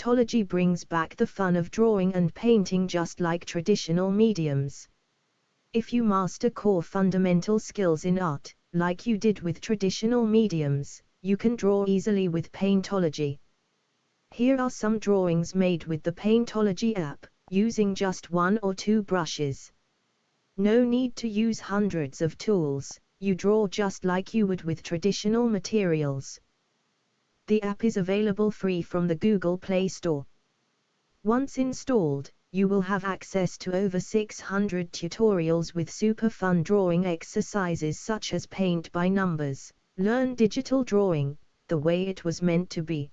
Paintology brings back the fun of drawing and painting just like traditional mediums. If you master core fundamental skills in art, like you did with traditional mediums, you can draw easily with Paintology. Here are some drawings made with the Paintology app, using just 1 or 2 brushes. No need to use hundreds of tools, you draw just like you would with traditional materials. The app is available free from the Google Play Store. Once installed, you will have access to over 600 tutorials with super fun drawing exercises such as paint by numbers, learn digital drawing, the way it was meant to be,